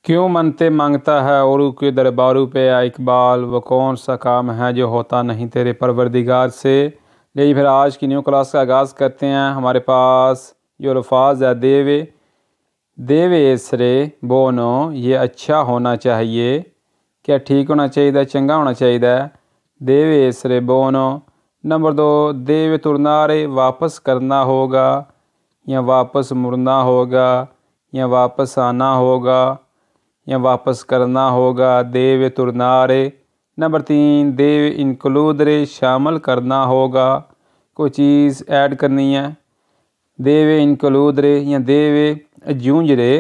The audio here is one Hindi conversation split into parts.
क्यों मनते मांगता है औरों के दरबारों पे या इकबाल, वो कौन सा काम है जो होता नहीं तेरे परवरदिगार से। लेकिन फिर आज की न्यू क्लास का आगाज़ करते हैं। हमारे पास जो अल्फाज है देवे देवे इसरे बोनो, ये अच्छा होना चाहिए। क्या ठीक होना चाहिए, चंगा होना चाहिए। देवे इसरे बोनो। नंबर 2, देवे तुरनारे, वापस करना होगा या वापस मुड़ना होगा या वापस आना होगा या वापस करना होगा। देवे तुरनारे। नंबर 3, देवे इंक्लूडरे, शामिल करना होगा, कोई चीज़ ऐड करनी है। देवे इंक्लूडरे या देवे अजूंजरे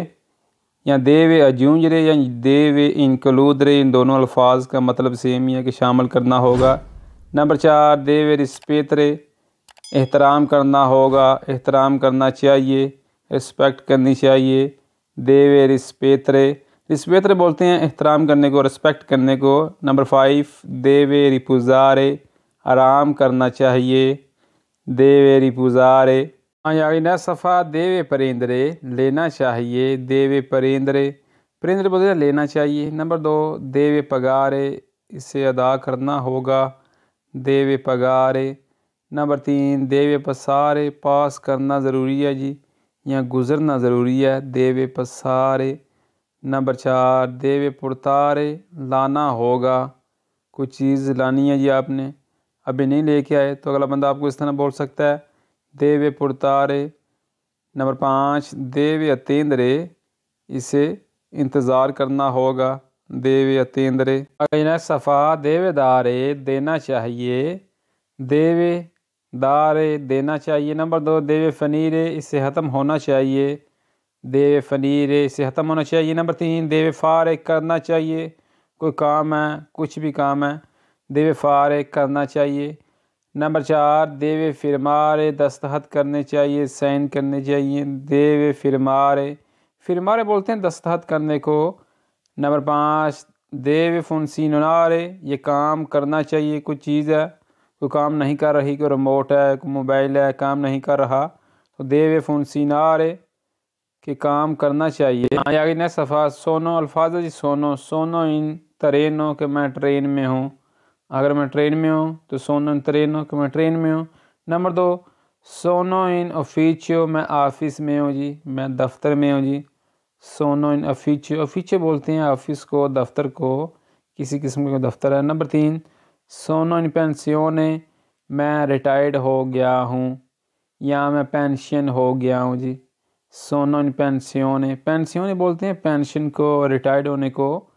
या देवे अजूंजरे या देवे इंक्लूडरे, इन दोनों अल्फाज का मतलब सेम ही है कि शामिल करना होगा। नंबर 4, देवे रिस्पेतरे, एहतराम करना होगा, एहतराम करना चाहिए, रिस्पेक्ट करनी चाहिए। देवे रिस्पेतरे, रिस्पेतरे बोलते हैं एहतराम करने को, रिस्पेक्ट करने को। नंबर 5, देवे रिपुजारे, आराम करना चाहिए। देवे रिपुजारे। हाँ, आगे नया सफ़ा। देवे परिंदरे, लेना चाहिए। देवे परिंदरे, परिंदरे बोलते हैं लेना चाहिए। नंबर 2, देवे पगारे, इसे अदा करना होगा। देवे पगारे। नंबर 3, देवे पसारे, पास करना ज़रूरी है जी, या गुज़रना ज़रूरी है। देवे पसारे। नंबर 4, देवे पुरतारे, लाना होगा, कुछ चीज़ लानी है जी आपने, अभी नहीं लेके आए तो अगला बंदा आपको इस तरह बोल सकता है, देवे पुरतारे। नंबर 5, देवे अतेंद्रे, इसे इंतज़ार करना होगा। देवे अतेंद्रे। अगला सफ़ा। देवेदारे, देना चाहिए। देवे दारे, देना चाहिए। नंबर 2, देवे फ़नीरे, इससे ख़त्म होना चाहिए। देवे फ़नीरे, इससे ख़त्म होना चाहिए। नंबर 3, देवे फ़ारे, करना चाहिए, कोई काम है, कुछ भी काम है, देवे फ़ारे करना चाहिए। नंबर 4, देवे फ़िरमारे, दस्तखत करने चाहिए, साइन करने चाहिए। देवे फ़िरमारे, फ़िरमारे बोलते हैं दस्तखत करने को। नंबर 5, देवे फुनसीनारे, ये काम करना चाहिए, कुछ चीज़ है, कोई काम नहीं कर रही, कोई रिमोट है, कोई मोबाइल है, काम नहीं कर रहा, तो देवे फुनसीनारे कि काम करना चाहिए। आगे नेक्स्ट सफ़ा। सोनो अल्फाज जी, सोनो। सोनो इन ट्रेनो, कि मैं ट्रेन में हूँ, अगर मैं ट्रेन में हूँ तो सोनो इन ट्रेनो, कि मैं ट्रेन में हूँ। नंबर 2, सोनो इन ऑफिशियो, मैं ऑफिस में हूँ जी, मैं दफ्तर में हूँ जी। सोनो इन ऑफिशियो, ऑफिशियो बोलते हैं ऑफिस को, दफ्तर को, किसी किस्म का दफ्तर है। नंबर 3, सोनो इन पेंसियोने, मैं रिटायर्ड हो गया हूँ या मैं पेंशन हो गया हूँ जी। सोनो इन पेंसियोने, पेंसियोने बोलते हैं पेंशन को, रिटायर्ड होने को।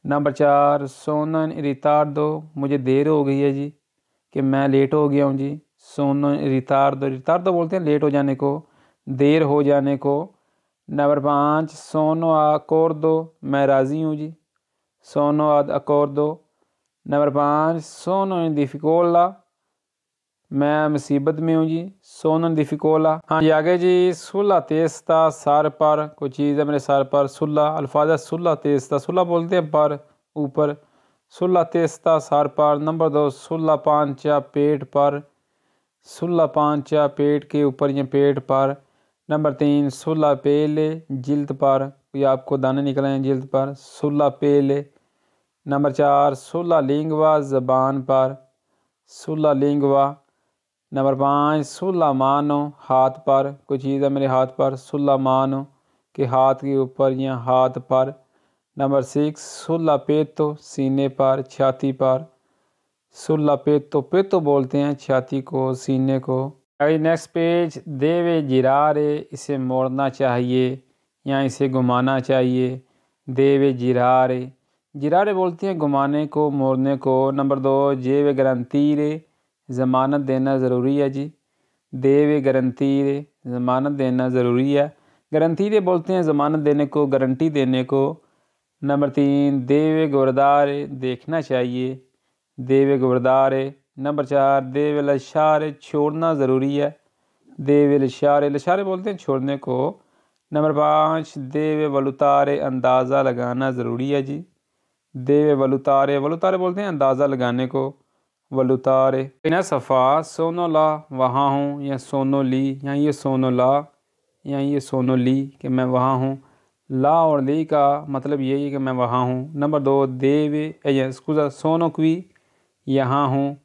नंबर 4, सोनो इन रितार्दो, मुझे देर हो गई है जी, कि मैं लेट हो गया हूँ जी। सोनो इन रितार्दो, रितार्दो बोलते हैं लेट हो जाने को, देर हो जाने को। नंबर 5, सोनो अकोर्दो, मैं राज़ी हूँ जी। सोनो ad अकोर्दो। नंबर 5, सोनो इन डिफिकोला, मैं मुसीबत में हूँ जी। सोनो डिफिकोला। हाँ जी, आगे जी। सुल्ला तेस्ता, सर पर, कोई चीज़ है मेरे सर पर। सुल्ला अल्फाज सुल्ला तेस्ता, सुल्ला बोलते हैं पर, ऊपर। सुल्ला तेस्ता, सर पर। नंबर 2, सुल्ला पांचा, पेट पर। सुल्ला पांचा, पेट के ऊपर या पेट पर। नंबर 3, सुल्ला पेले, जिल्द पर, या आपको दाने निकले हैं जिल्द पर, सुल्ला पेले। नंबर 4, सुल्ला लिंगवा, ज़बान पर। सुल्ला लिंगवा। नंबर 5, सुल्ला मानो, हाथ पर, कोई चीज़ है मेरे हाथ पर। सुल्ला मानो, के हाथ के ऊपर या हाथ पर। नंबर 6, सुल्ला पेतो, सीने पर, छाती पर। सुल्ला पेतो, पेतो बोलते हैं छाती को, सीने को। अभी नेक्स्ट पेज। देवे जिरारे, इसे मोड़ना चाहिए या इसे घुमाना चाहिए। देवे जिरारे, जिरारे बोलते हैं घुमाने को, मोड़ने को। नंबर 2, जेवे गारंटीरे, ज़मानत देना ज़रूरी है जी। देवे गारंटीरे, ज़मानत देना ज़रूरी है। गारंटीरे बोलते हैं ज़मानत देने को, गारंटी देने को। नंबर 3, देवे गुरदारे, देखना चाहिए। देवे गुरदारे। नंबर 4, देवे लशारे, छोड़ना ज़रूरी है। देवे लशारे, लशारे बोलते हैं छोड़ने को। नंबर 5, देवे वलुतारे, अंदाज़ा लगाना ज़रूरी है जी। देवे वलुतारे, वलुतारे बोलते हैं अंदाज़ा लगाने को, वलुतारे। बिना सफ़ा। सोनोला, वहाँ हूँ, या सोनोली, या ये सोनोला, या ये सोनोली, कि मैं वहाँ हूँ। ला और ली का मतलब यही है कि मैं वहाँ हूँ। नंबर 2 देवे स्कूज़ा सोनो क्वी यहाँ हूँ,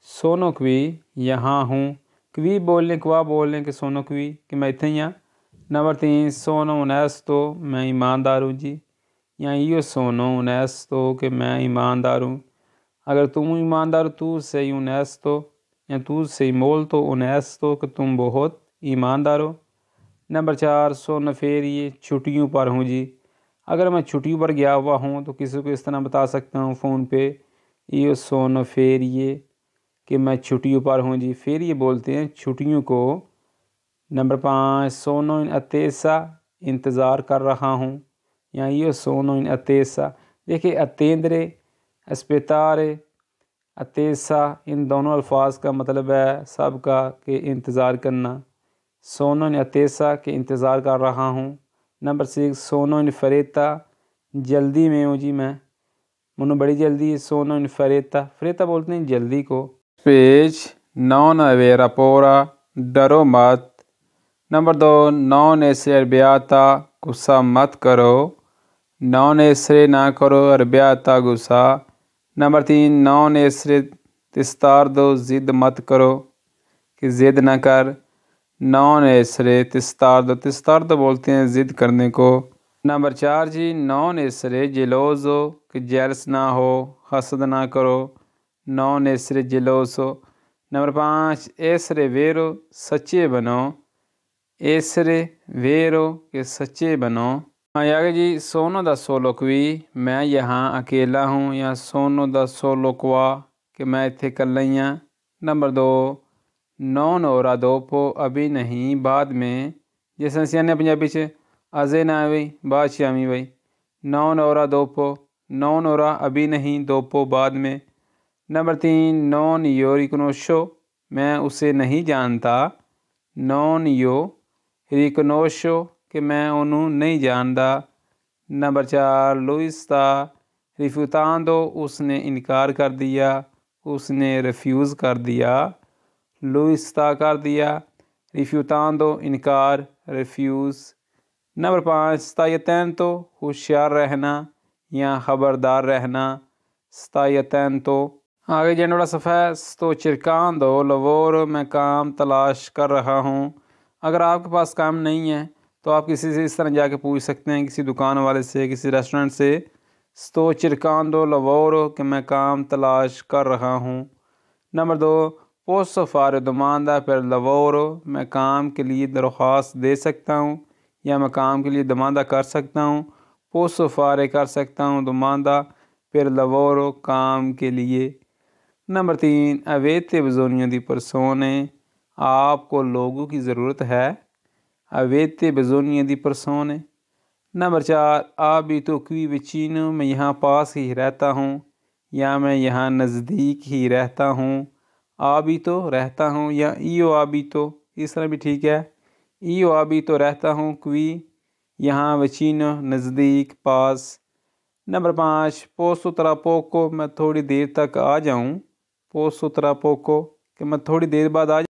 सोनो क्वी यहाँ हूँ। क्वी बोलने क्वा बोलने के सोनो क्वी कि मैं इतने ही हाँ। नंबर 3 सोनो उनेस्तो मैं ईमानदार हूँ जी, या यो सोनो उनेस्तो कि मैं ईमानदार हूँ। अगर तुम ईमानदार तू सही उनेस्तो, या तू सही मोल्तो उनेस्तो कि तुम बहुत ईमानदार हो। नंबर 4 सोनो फेरिए छुट्टियों पर हूँ जी। अगर मैं छुट्टियों पर गया हुआ हूँ तो किसी को इस तरह बता सकता हूँ फ़ोन पे, ये सोनो फेरिए कि मैं छुट्टियों पर हूँ जी। फेरिए बोलते हैं छुट्टियों को। नंबर 5 सोनो इन अतेसा इंतज़ार कर रहा हूँ, या ये सोनो इन अतेसा। देखिए अतेंद्रे अस्पेतारे अतेसा इन दोनों अल्फाज का मतलब है सब का कि इंतज़ार करना। सोनो इन अतेसा के इंतज़ार कर रहा हूँ। नंबर 6 सोनो इन फरेता जल्दी में हूँ जी मैं, मनो बड़ी जल्दी है। सोनो इन फरेता, फरेता बोलते हैं जल्दी को। पेज नॉन अवेरा पोरा डरो मत। नंबर 2 नॉन ऐसे अरबियाता गुस्सा मत करो, नॉन ऐसे ना करो अरबियाता गुस्सा। नंबर 3 नॉन ऐसे तिस्तार दो ज़िद मत करो कि ज़िद ना कर, नॉन ऐसे तिस्तार दो बोलते हैं ज़िद करने को। नंबर 4 जी नॉन ऐसे जेलोज़ो कि जेलस ना हो, हसद ना करो, नॉन ऐसे जेलोसो। नंबर 5 ऐसरे वेरो सच्चे बनो, ऐसरे वेरो के सच्चे बनो। आगे जी सोनो दा सोलो क्वी मैं यहाँ अकेला हूँ, या सोनो दा सोलो क्वा कि मैं इत्थे कल्ला ही हाँ। नंबर 2 नॉन ओरा दोपो अभी नहीं बाद में, जैसे सियाने पंजाबी च अजे ना आई बाद शामी भाई। नॉन ओरा दोपो, नॉन ओरा अभी नहीं, दोपो बाद में। नंबर 3 नॉन यो रिकनोशो मैं उसे नहीं जानता, नॉन यो रिकनोशो कि मैं उन्हों नहीं जानता। नंबर 4 लुइस्ता रिफ्यूतांदो उसने इनकार कर दिया, उसने रिफ्यूज़ कर दिया, लुइस्ता कर दिया, रिफ्यूतांदो इनकार रिफ्यूज़। नंबर 5 सतायतन तो होशियार रहना या ख़बरदार रहना, सतायतन तो। आगे जनोड़ा सफ़ेस तो चिरकान दो लवोर मैं काम तलाश कर रहा हूँ। अगर आपके पास काम नहीं है तो आप किसी से इस तरह जाके पूछ सकते हैं, किसी दुकान वाले से, किसी रेस्टोरेंट से, तो चिरकान दो लवोर कि मैं काम तलाश कर रहा हूँ। नंबर 2 पोसो फार दमांदा पर लवोर मैं काम के लिए दरख्वास्त दे सकता हूँ, या मैं काम के लिए दमांदा कर सकता हूँ। पोसो फारे कर सकता हूँ दमांदा पर लवोर काम के लिए। नंबर 3 अवेते बजोनियों दी परसोने आपको लोगों की ज़रूरत है, अवेते बजोनियों दी परसोने। नंबर 4 आबी तो क्वी विचिनो मैं यहाँ पास ही रहता हूँ, या मैं यहाँ नज़दीक ही रहता हूँ। आबी तो रहता हूँ, या ईओ आबी तो इस तरह भी ठीक है। ईओ आबी तो रहता हूँ, क्वी यहाँ विचिनो नज़दीक पास। नंबर 5 पोसो तरा पोको मैं थोड़ी देर तक आ जाऊँ, पोसो तरा पोको कि मैं थोड़ी देर बाद आ